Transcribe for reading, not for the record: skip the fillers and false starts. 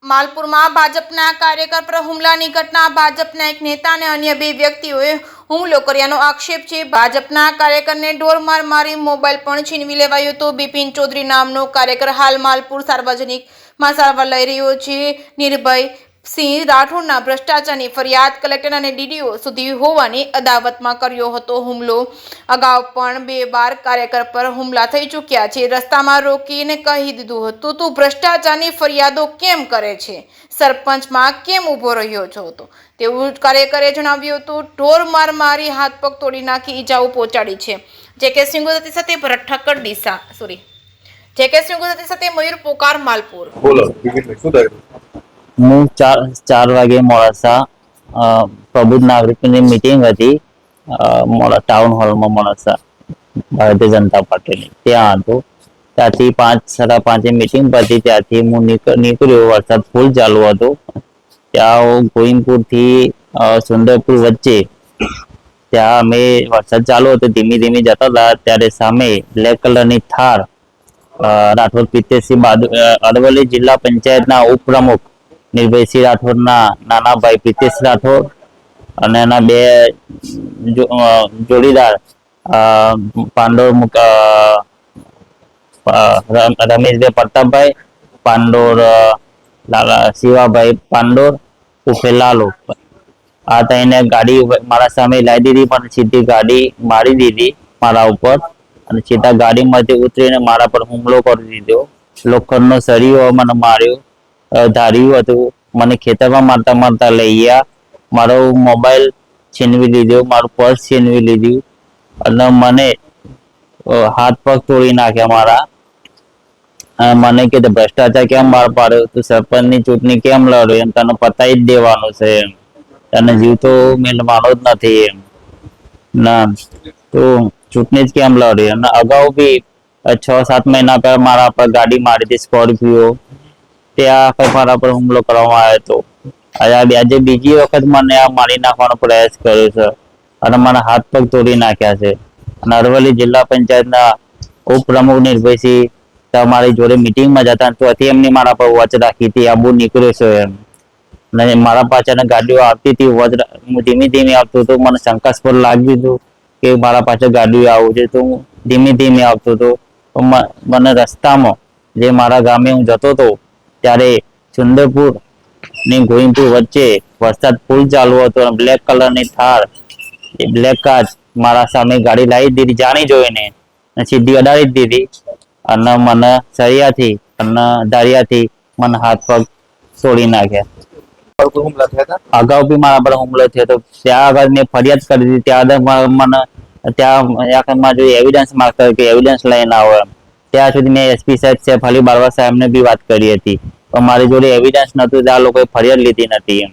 માલપુરમાં ભાજપના કાર્યકર પર હુમલાની ઘટના ભાજપના એક નેતા અને અન્ય 2 વ્યક્તિઓએ હુમલો કર્યાનો આક્ષેપ છે। ભાજપના કાર્યકરને ઢોરમાર મારી મોબાઈલ પણ છીનવી લેવાયો હતો। બિપિન ચૌધરી નામનો કાર્યકર હાલ માલપુર સાર્વજનિકમાં સારવાર લઈ રહ્યો છે। નિર્ભય સિંહ રાઠોડના ભ્રષ્ટાચારની ફરિયાદ કલેક્ટર અને ડીડીઓ સુધી હોવાની અદાવતમાં કર્યો હતો હુમલો। અગાઉ પણ 2 વાર કાર્યકર પર હુમલા થઈ ચૂક્યા છે। રસ્તામાં રોકીને કહી દીધું હતું, તું ભ્રષ્ટાચારની ફરિયાદો કેમ કરે છે, સરપંચમાં કેમ ઊભો રહ્યો છો તો તેવું કાર્યકરે જણાવ્યું હતું। ઢોર માર મારી હાથ પગ તોડી નાખી ઈજાઓ પહોંચાડી છે। જેકે સિંગોદતી સાથે ભરત ઠક્કર ડીસા જેકે સિંગોદતી સાથે મયુર પોકાર માલપુર। બોલો શું થયું? હું 4 વાગે મોડાસા પ્રબુદ્ધ નાગરિકોની મીટિંગ હતી ટાઉન હોલમાં મોડાસા ભારતીય જનતા પાર્ટીની, ત્યાં હતો। ત્યાંથી 5:30 મીટિંગ પતી, ત્યાંથી હું નીકળ્યો। વરસાદ ફૂલ ચાલુ હતો। ત્યાં ગોવિંદપુરથી સુંદરપુર વચ્ચે ત્યાં અમે વરસાદ ચાલુ હતો, ધીમી ધીમી જતા હતા, ત્યારે સામે બ્લેક કલરની થાર રાઠોડ પિતેશસિંહ અરવલ્લી જિલ્લા પંચાયતના ઉપપ્રમુખ નિર્ભયસિંહ રાઠોડના નાના ભાઈ પ્રિતેશ રાઠોડ અને એના 2 જોડીદાર પાંડોર રમેશભાઈ પ્રતાપભાઈ પાંડોર, શિવાભાઈ પાંડોર ઉર્ફે લાલુ, આ તઈને ગાડી મારા સામે લાવી દીધી, પણ સીધી ગાડી મારી દીધી મારા ઉપર અને સીધા ગાડીમાંથી ઉતરીને મારા પર હુમલો કરી દીધો। લોખંડનો સળિયો મને માર્યો, ધાર્યું હતું, મને ખેતરમાં મારતા મારતા લઈ ગયા, મારો મોબાઈલ છીનવી લીધો, મારું પર્સ છીનવી લીધું અને મને હાથ પગ તોડી નાખ્યા મારા। મને કે ભ્રષ્ટાચાર કેમ બહાર પાડ્યો, તું સરપંચની ચૂંટણી કેમ લડ્યો, એમ તને પતાવી જ દેવાનું છે, એમ તને જીવ તો મેળવાનો જ નથી, એમ ના તો ચૂંટણી જ કેમ લડ્યો। અને અગાઉ બી 6-7 મહિના પહેલા મારા પર ગાડી મારી હતી સ્કોર્પિયો, ત્યાં મારા પર હુમલો કરવામાં આવ્યો હતો। આજે બીજી વખત મને આ મારી નાખવાનો પ્રયાસ કર્યો છે અને મને હાથ પગ તોડી નાખ્યા છે। અને અરવલ્લી જિલ્લા પંચાયતના ઉપપ્રમુખ નિર્ભયસિંહ તમારી જોડે મિટિંગમાં જતા, ત્યાંથી એમની મારા પર વોચ રાખી હતી, આબુ નીકળ્યો છે એમ, અને મારા પાછળ ગાડીઓ આવતી હતી, હું ધીમે ધીમે આવતો હતો, મને શંકાસ્પદ લાગ્યું હતું કે મારા પાછળ ગાડીઓ આવું છે, તો હું ધીમે ધીમે આવતો હતો। મને રસ્તામાં જે મારા ગામે હું જતો હતો ત્યારે સુંદરપુર ને ગોવિંદપુર વચ્ચે વરસાદ ફૂલ ચાલુ હતો અને બ્લેક કલરની થાર, બ્લેક કાચ મારા સામે ગાડી લાવી દીધી, જાણી જોઈને સીધી અડાડી દીધી અને મને સળિયાથી અને ધારિયાથી મને હાથ પગ તોડી નાખ્યા। અગાઉ બી મારા પર હુમલો થયો હતો, ત્યાં આગળ મેં ફરિયાદ કરી હતી, ત્યાં આગળ મને ત્યાં જો એવિડન્સ માંગતા કે એવિડન્સ લઈને આવો એમ, ત્યાં સુધી મેં એસપી સાહેબ સૈફ અલી બારવા સાહેબને બી વાત કરી હતી, પણ મારી જોડે એવિડન્સ નહોતું, ત્યાં લોકોએ ફરિયાદ લીધી નથી એમ।